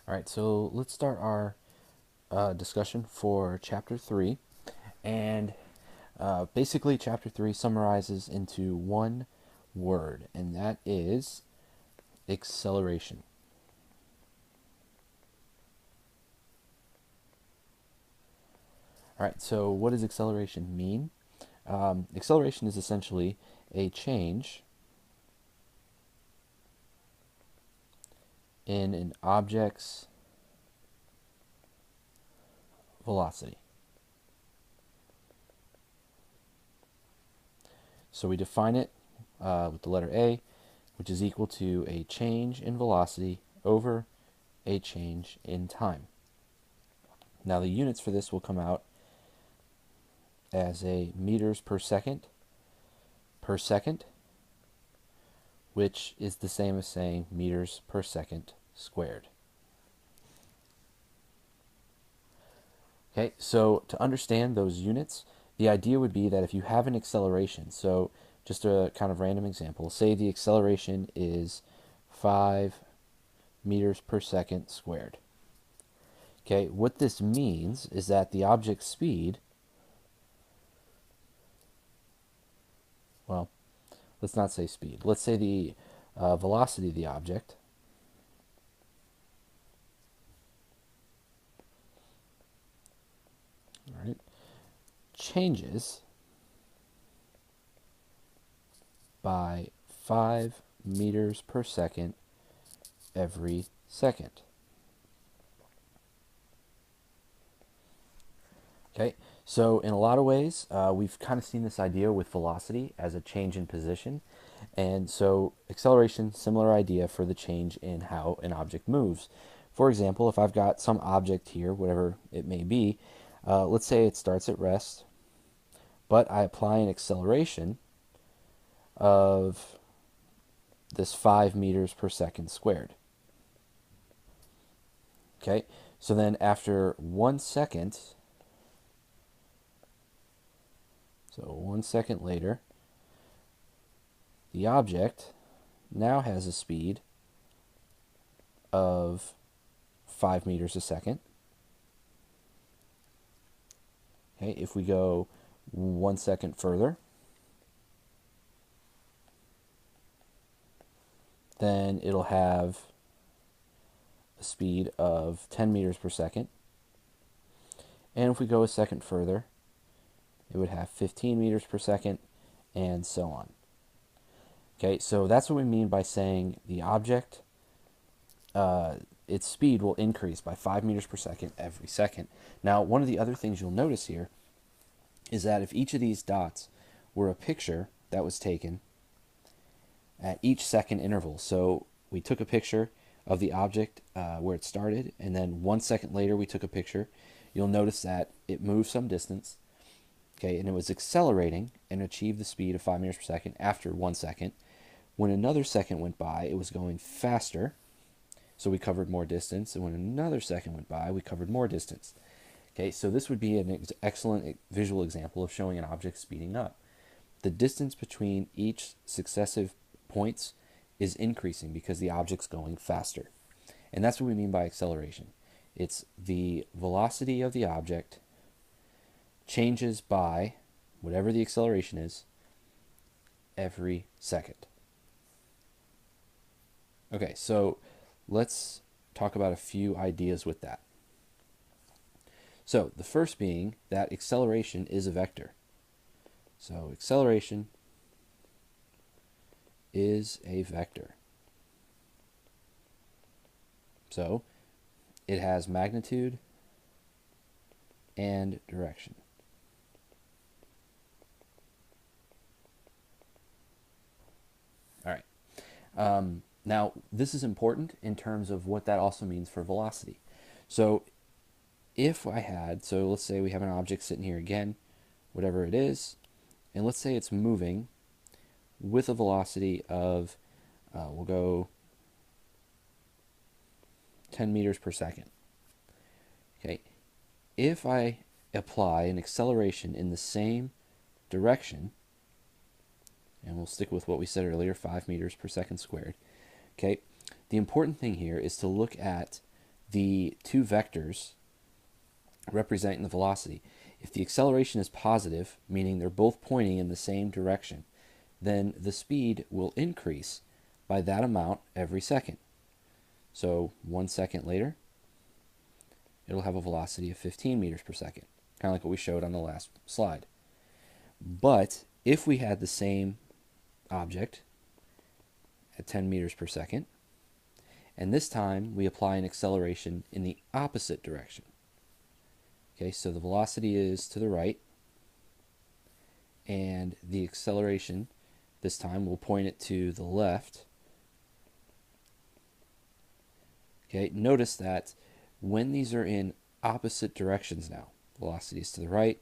All right, so let's start our discussion for Chapter 3. And basically, Chapter 3 summarizes into one word, and that is acceleration. All right, so what does acceleration mean? Acceleration is essentially a change in an object's velocity. So we define it with the letter A, which is equal to a change in velocity over a change in time. Now the units for this will come out as a meters per second, which is the same as saying meters per second squared. Okay, so to understand those units, the idea would be that if you have an acceleration, so just a kind of random example, say the acceleration is 5 meters per second squared. Okay, what this means is that the object's speed, well, let's not say speed. Let's say the velocity of the object, all right, changes by 5 meters per second every second. Okay, so in a lot of ways, we've kind of seen this idea with velocity as a change in position. And so acceleration, similar idea for the change in how an object moves. For example, if I've got some object here, whatever it may be, let's say it starts at rest, but I apply an acceleration of this 5 meters per second squared. Okay, so then after 1 second, so 1 second later, the object now has a speed of 5 meters a second. Okay, if we go 1 second further, then it'll have a speed of 10 meters per second. And if we go a second further, it would have 15 meters per second, and so on. Okay, so that's what we mean by saying the object, its speed will increase by 5 meters per second every second. Now, one of the other things you'll notice here is that if each of these dots were a picture that was taken at each second interval, so we took a picture of the object where it started, and then 1 second later we took a picture, you'll notice that it moved some distance, okay, and it was accelerating and achieved the speed of 5 meters per second after 1 second. When another second went by, it was going faster, so we covered more distance, and when another second went by, we covered more distance. Okay, so this would be an excellent visual example of showing an object speeding up. The distance between each successive points is increasing because the object's going faster. And that's what we mean by acceleration. It's the velocity of the object changes by whatever the acceleration is every second. Okay, so let's talk about a few ideas with that. So the first being that acceleration is a vector. So acceleration is a vector. So it has magnitude and direction. All right. Now, this is important in terms of what that also means for velocity. So if I had, so let's say we have an object sitting here again, whatever it is, and let's say it's moving with a velocity of, we'll go 10 meters per second. Okay, if I apply an acceleration in the same direction, and we'll stick with what we said earlier, 5 meters per second squared, okay, the important thing here is to look at the two vectors representing the velocity. If the acceleration is positive, meaning they're both pointing in the same direction, then the speed will increase by that amount every second. So 1 second later, it'll have a velocity of 15 meters per second, kind of like what we showed on the last slide. But if we had the same object at 10 meters per second, and this time we apply an acceleration in the opposite direction. Okay, so the velocity is to the right, and the acceleration this time we'll point it to the left. Okay, notice that when these are in opposite directions now, velocity is to the right,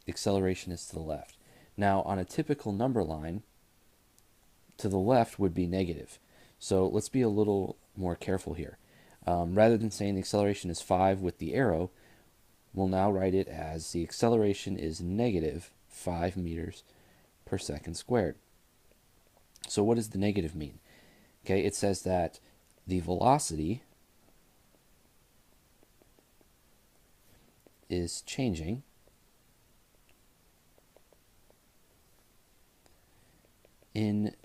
acceleration is to the left. Now on a typical number line, to the left would be negative. So let's be a little more careful here. Rather than saying the acceleration is 5 with the arrow, we'll now write it as the acceleration is negative 5 meters per second squared. So what does the negative mean? Okay, it says that the velocity is changing in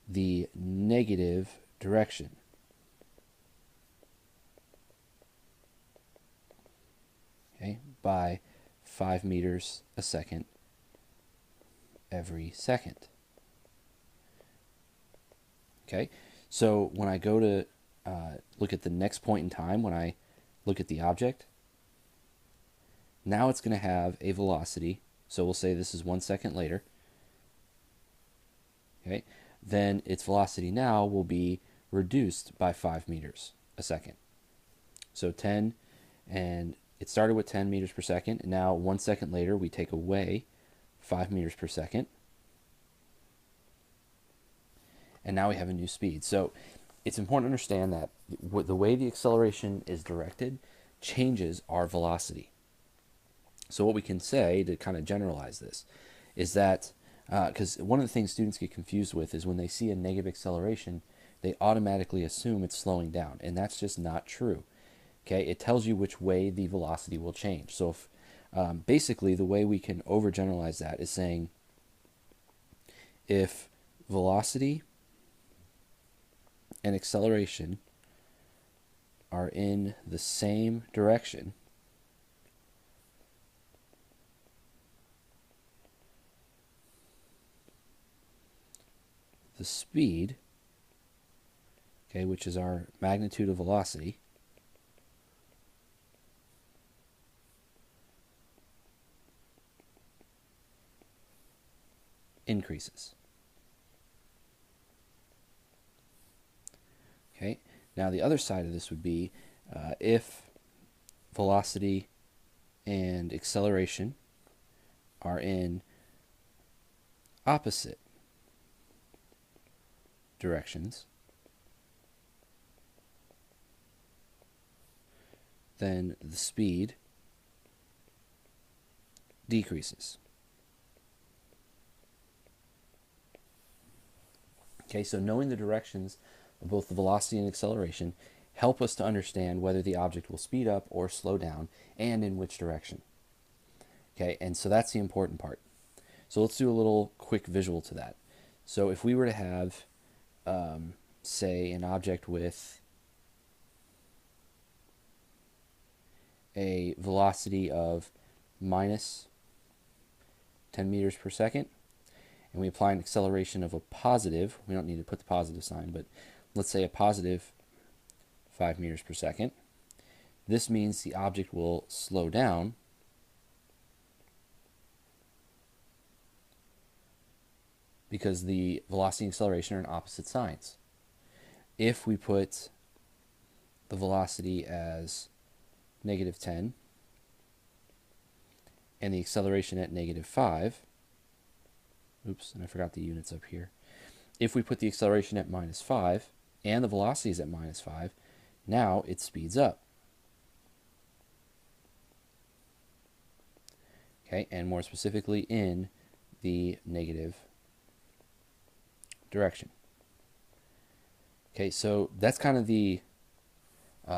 the negative direction. Okay, by 5 meters a second every second. Okay, so when I go to look at the next point in time, when I look at the object, now it's going to have a velocity. So we'll say this is 1 second later. Okay, then its velocity now will be reduced by 5 meters a second. So 10, and it started with 10 meters per second, and now 1 second later we take away 5 meters per second, and now we have a new speed. So it's important to understand that the way the acceleration is directed changes our velocity. So what we can say to kind of generalize this is that, because one of the things students get confused with is when they see a negative acceleration, they automatically assume it's slowing down, and that's just not true. Okay, it tells you which way the velocity will change. So if, basically the way we can overgeneralize that is saying if velocity and acceleration are in the same direction, the speed, okay, which is our magnitude of velocity, increases. Okay, now the other side of this would be if velocity and acceleration are in opposite directions, then the speed decreases. Okay, so knowing the directions of both the velocity and acceleration help us to understand whether the object will speed up or slow down and in which direction. Okay, and so that's the important part. So let's do a little quick visual to that. So if we were to have, say, an object with a velocity of minus 10 meters per second, and we apply an acceleration of a positive, we don't need to put the positive sign, but let's say a positive 5 meters per second. This means the object will slow down because the velocity and acceleration are in opposite signs. If we put the velocity as negative 10 and the acceleration at negative 5, oops, and I forgot the units up here. If we put the acceleration at minus 5 and the velocity is at minus 5, now it speeds up. Okay, and more specifically in the negative direction. Okay, so that's kind of the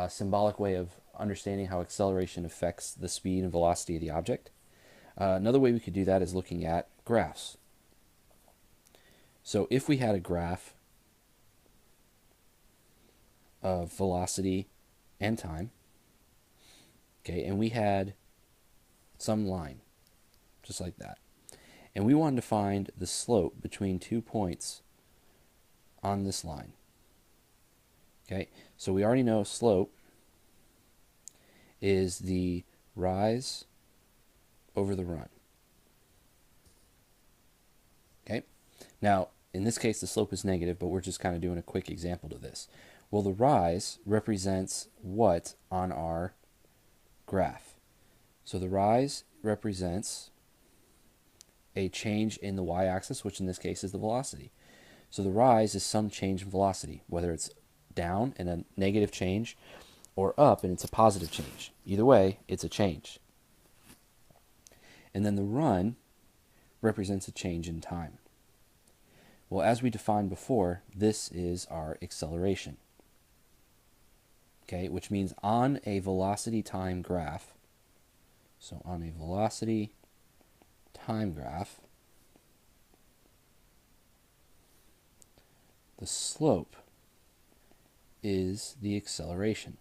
symbolic way of understanding how acceleration affects the speed and velocity of the object. Another way we could do that is looking at graphs. So if we had a graph of velocity and time, okay, and we had some line, just like that, and we wanted to find the slope between 2 points on this line. Okay, so we already know slope is the rise over the run. Okay, now in this case the slope is negative, but we're just kind of doing a quick example to this. Well, the rise represents what on our graph? So the rise represents a change in the y-axis, which in this case is the velocity. So the rise is some change in velocity, whether it's down and a negative change or up and it's a positive change. Either way, it's a change. And then the run represents a change in time. Well, as we defined before, this is our acceleration. Okay, which means on a velocity time graph, so on a velocity time graph, the slope is the acceleration.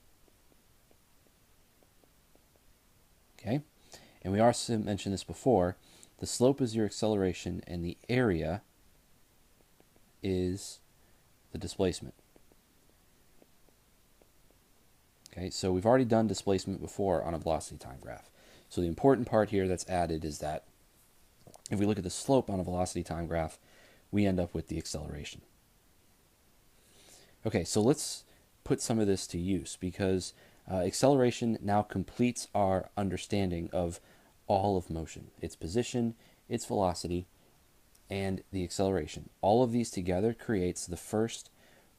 Okay, and we also mentioned this before, the slope is your acceleration and the area is the displacement. Okay, so we've already done displacement before on a velocity time graph. So the important part here that's added is that if we look at the slope on a velocity time graph, we end up with the acceleration. Okay, so let's put some of this to use because acceleration now completes our understanding of all of motion, its position, its velocity, and the acceleration. All of these together creates the first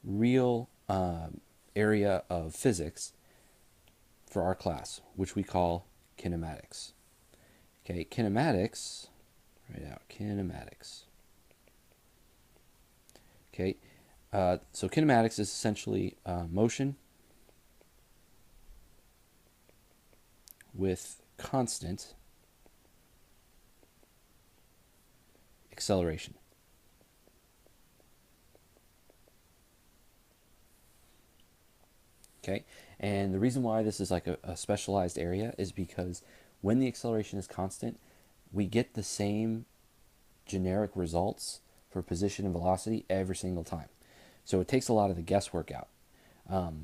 real area of physics for our class, which we call kinematics. Okay, kinematics, write out kinematics. Okay, so kinematics is essentially motion with constant acceleration. Okay, and the reason why this is like a specialized area is because when the acceleration is constant, we get the same generic results for position and velocity every single time. So it takes a lot of the guesswork out. Of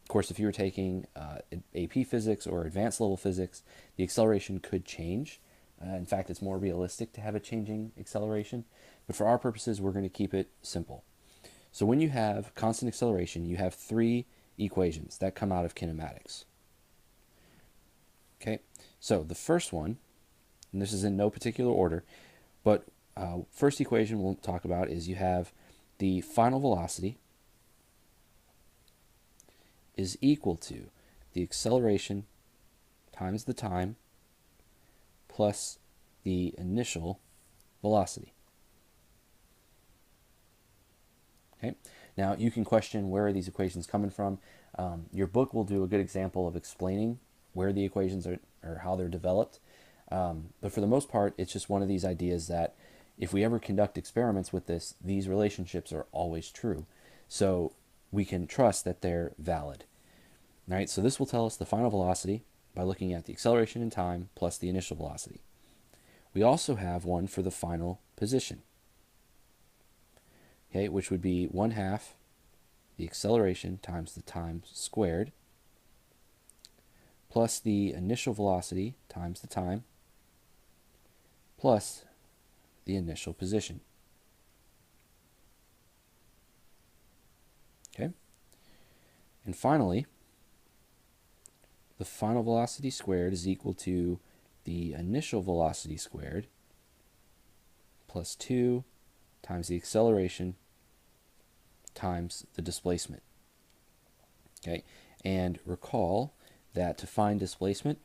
course, if you were taking AP physics or advanced level physics, the acceleration could change. In fact, it's more realistic to have a changing acceleration. But for our purposes, we're going to keep it simple. So when you have constant acceleration, you have three equations that come out of kinematics. Okay, so the first one, and this is in no particular order, but first equation we'll talk about is you have the final velocity is equal to the acceleration times the time plus the initial velocity. Okay, now you can question where are these equations coming from. Your book will do a good example of explaining where the equations are or how they're developed. But for the most part, it's just one of these ideas that if we ever conduct experiments with this, these relationships are always true. So we can trust that they're valid. All right, so this will tell us the final velocity by looking at the acceleration in time plus the initial velocity. We also have one for the final position, okay, which would be 1/2 the acceleration times the time squared plus the initial velocity times the time plus the initial position. Okay? And finally, the final velocity squared is equal to the initial velocity squared plus 2 times the acceleration times the displacement. Okay? And recall that to find displacement,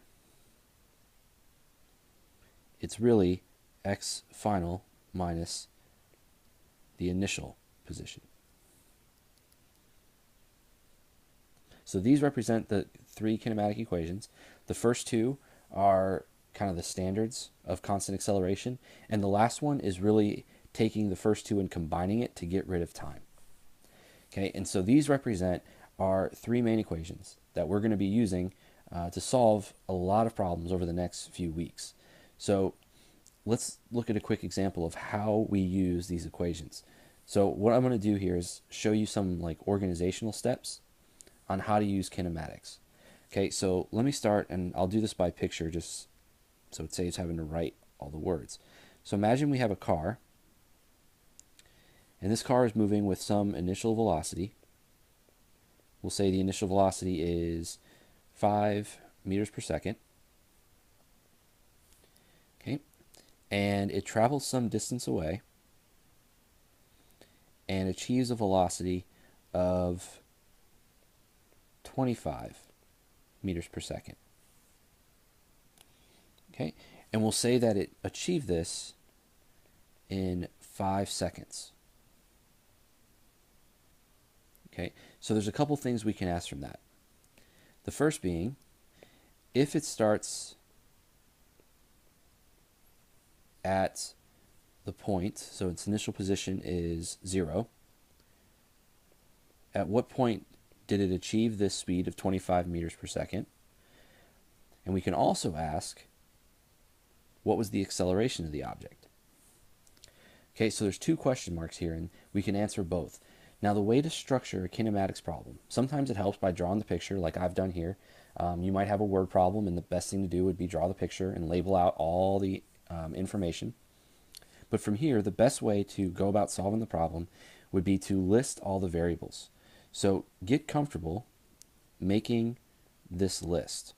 it's really x final minus the initial position. So these represent the three kinematic equations. The first two are kind of the standards of constant acceleration, and the last one is really taking the first two and combining it to get rid of time. Okay, and so these represent our three main equations that we're going to be using to solve a lot of problems over the next few weeks. So let's look at a quick example of how we use these equations. So what I'm going to do here is show you some like organizational steps on how to use kinematics. Okay, so let me start, and I'll do this by picture just so it saves having to write all the words. So imagine we have a car, and this car is moving with some initial velocity. We'll say the initial velocity is 5 meters per second. Okay, and it travels some distance away and achieves a velocity of 25 meters per second. Okay, and we'll say that it achieved this in 5 seconds. Okay, so there's a couple things we can ask from that. The first being, if it starts at the point, so its initial position is 0, at what point did it achieve this speed of 25 meters per second? And we can also ask, what was the acceleration of the object? Okay, so there's two question marks here, and we can answer both. Now, the way to structure a kinematics problem, sometimes it helps by drawing the picture like I've done here. You might have a word problem, and the best thing to do would be draw the picture and label out all the information. But from here, the best way to go about solving the problem would be to list all the variables. So get comfortable making this list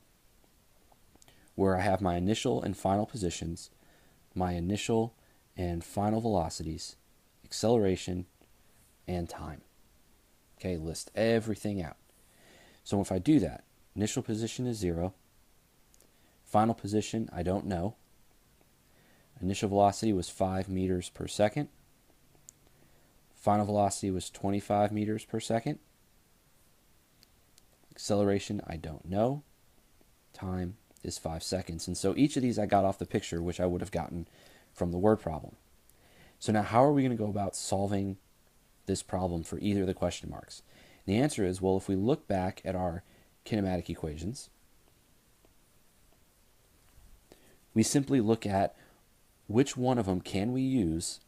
where I have my initial and final positions, my initial and final velocities, acceleration, and time. Okay, list everything out. So if I do that, initial position is 0, final position I don't know, initial velocity was 5 meters per second, final velocity was 25 meters per second, acceleration I don't know, time is 5 seconds. And so each of these I got off the picture, which I would have gotten from the word problem. So now how are we going to go about solving this problem for either of the question marks? And the answer is, well, if we look back at our kinematic equations, we simply look at which one of them can we use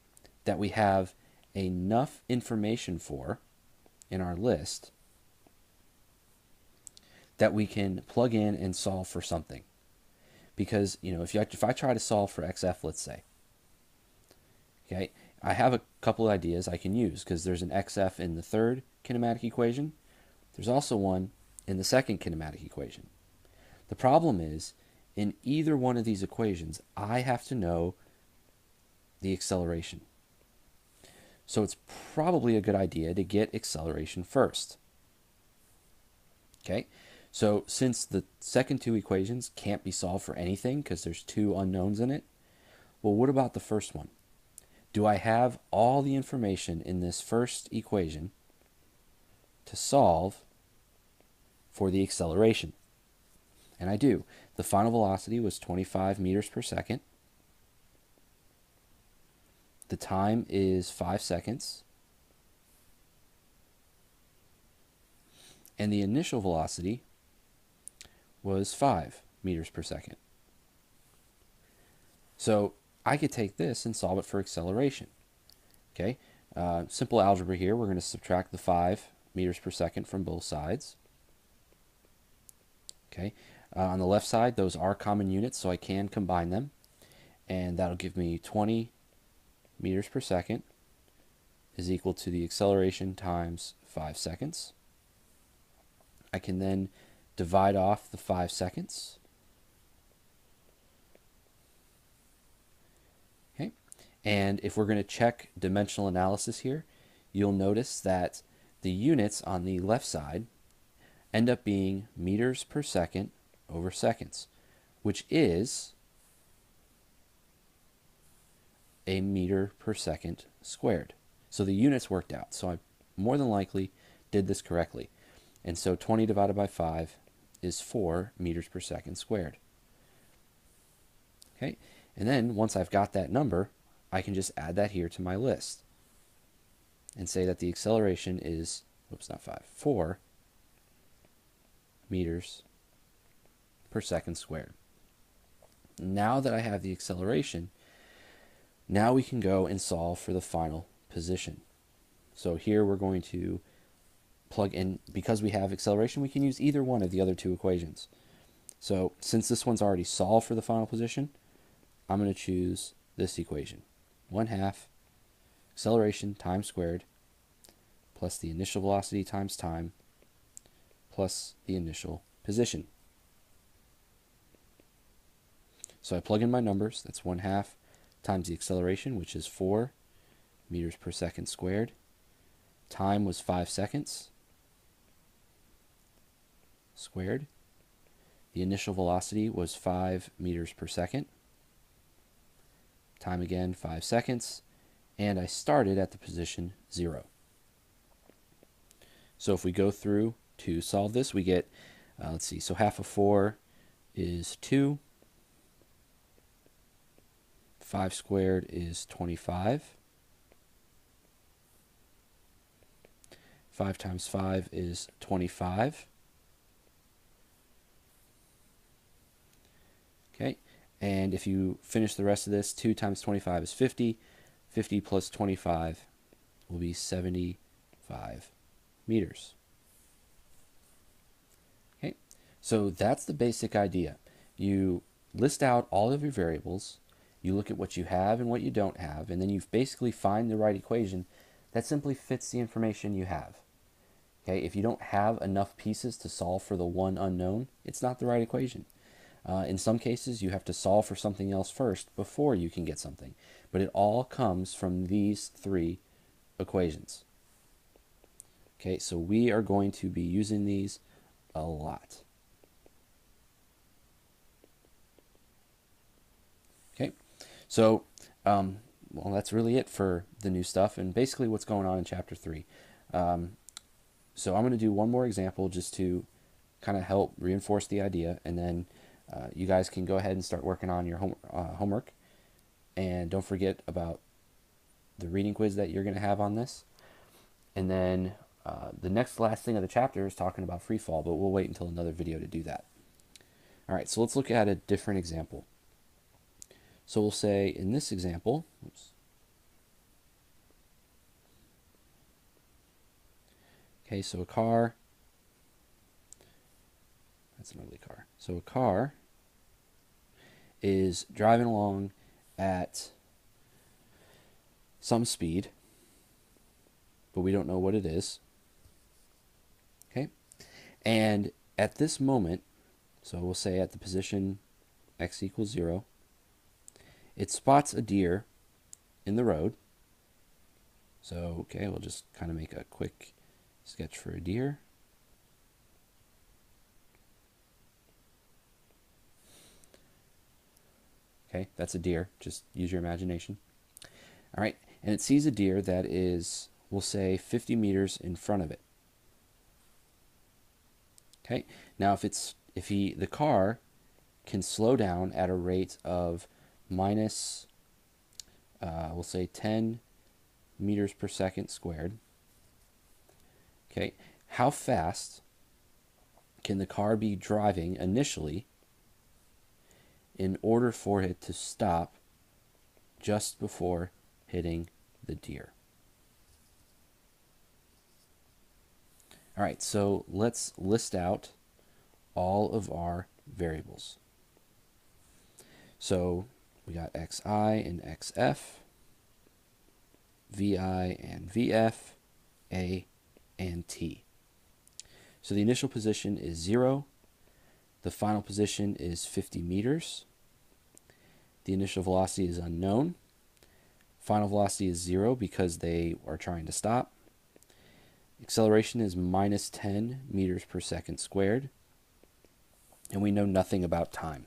that we have enough information for in our list that we can plug in and solve for something. Because, you know, if I try to solve for XF, let's say, okay, I have a couple of ideas I can use because there's an XF in the third kinematic equation. There's also one in the second kinematic equation. The problem is, in either one of these equations, I have to know the acceleration. So it's probably a good idea to get acceleration first. Okay, so since the second two equations can't be solved for anything because there's two unknowns in it, well, what about the first one? Do I have all the information in this first equation to solve for the acceleration? And I do. The final velocity was 25 meters per second. The time is 5 seconds. And the initial velocity was 5 meters per second. So I could take this and solve it for acceleration. Okay, simple algebra here. We're going to subtract the 5 meters per second from both sides. Okay, on the left side, those are common units, so I can combine them. And that'll give me 20 meters per second is equal to the acceleration times 5 seconds. I can then divide off the 5 seconds. Okay, and if we're going to check dimensional analysis here, you'll notice that the units on the left side end up being meters per second over seconds, which is a meter per second squared. So the units worked out. So I more than likely did this correctly. And so 20 divided by 5 is 4 meters per second squared. Okay, and then once I've got that number, I can just add that here to my list and say that the acceleration is, oops, not 5, 4 meters per second squared. Now that I have the acceleration, now we can go and solve for the final position. So here we're going to plug in, because we have acceleration, we can use either one of the other two equations. So since this one's already solved for the final position, I'm going to choose this equation. 1/2 acceleration times squared plus the initial velocity times time plus the initial position. So I plug in my numbers. That's 1/2 times the acceleration, which is 4 meters per second squared. Time was 5 seconds squared. The initial velocity was 5 meters per second. Time again, 5 seconds. And I started at the position 0. So if we go through to solve this, we get, let's see, so half of 4 is 2. 5 squared is 25. 5 times 5 is 25. Okay, and if you finish the rest of this, 2 times 25 is 50. 50 plus 25 will be 75 meters. Okay, so that's the basic idea. You list out all of your variables, you look at what you have and what you don't have, and then you basically find the right equation that simply fits the information you have. Okay, if you don't have enough pieces to solve for the one unknown, it's not the right equation. In some cases, you have to solve for something else first before you can get something. But it all comes from these three equations. Okay, so we are going to be using these a lot. Okay, so well, that's really it for the new stuff and basically what's going on in Chapter 3. So I'm going to do one more example just to kind of help reinforce the idea, and then you guys can go ahead and start working on your homework. And don't forget about the reading quiz that you're going to have on this. And then the last thing of the chapter is talking about free fall, but we'll wait until another video to do that. All right, so let's look at a different example. So we'll say in this example, oops. Okay, so a car, that's an ugly car. So a car is driving along at some speed, but we don't know what it is. Okay, and at this moment, so we'll say at the position x equals 0, it spots a deer in the road. So, okay, we'll just kind of make a quick sketch for a deer. Okay, that's a deer. Just use your imagination. All right, and it sees a deer that is, we'll say, 50 meters in front of it. Okay, now the car can slow down at a rate of minus, we'll say 10 meters per second squared. Okay, how fast can the car be driving initially in order for it to stop just before hitting the deer? All right, so let's list out all of our variables. So we got xi and xf, vi and vf, a and t. So the initial position is 0. The final position is 50 meters. The initial velocity is unknown. Final velocity is 0 because they are trying to stop. Acceleration is minus 10 meters per second squared. And we know nothing about time.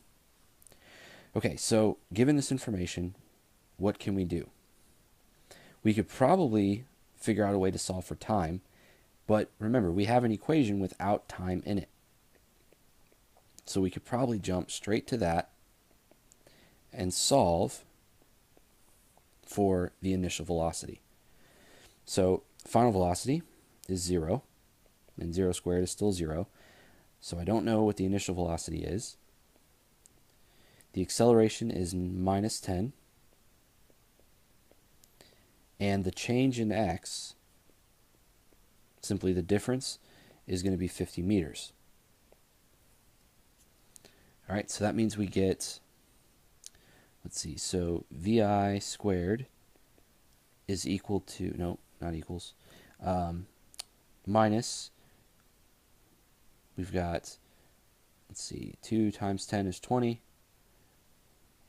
Okay, so given this information, what can we do? We could probably figure out a way to solve for time But remember, we have an equation without time in it. So we could probably jump straight to that and solve for the initial velocity. So final velocity is 0, and 0 squared is still 0. So I don't know what the initial velocity is. The acceleration is minus 10. And the change in x, simply the difference, is going to be 50 meters. All right, so that means we get, let's see, so VI squared is equal to, no, not equals, minus, we've got, let's see, 2 times 10 is 20,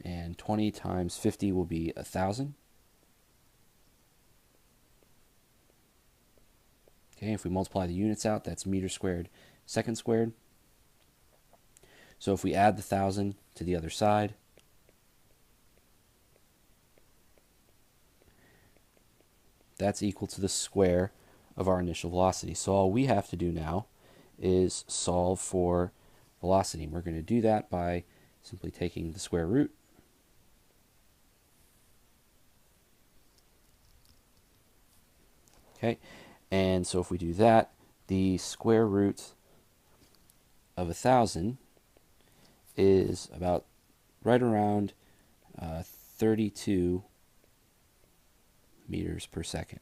and 20 times 50 will be 1,000. Okay, if we multiply the units out, that's meter squared, second squared. So if we add the 1,000 to the other side, that's equal to the square of our initial velocity. So all we have to do now is solve for velocity. And we're going to do that by simply taking the square root. Okay, and so if we do that, the square root of 1,000 is about right around 32 meters per second.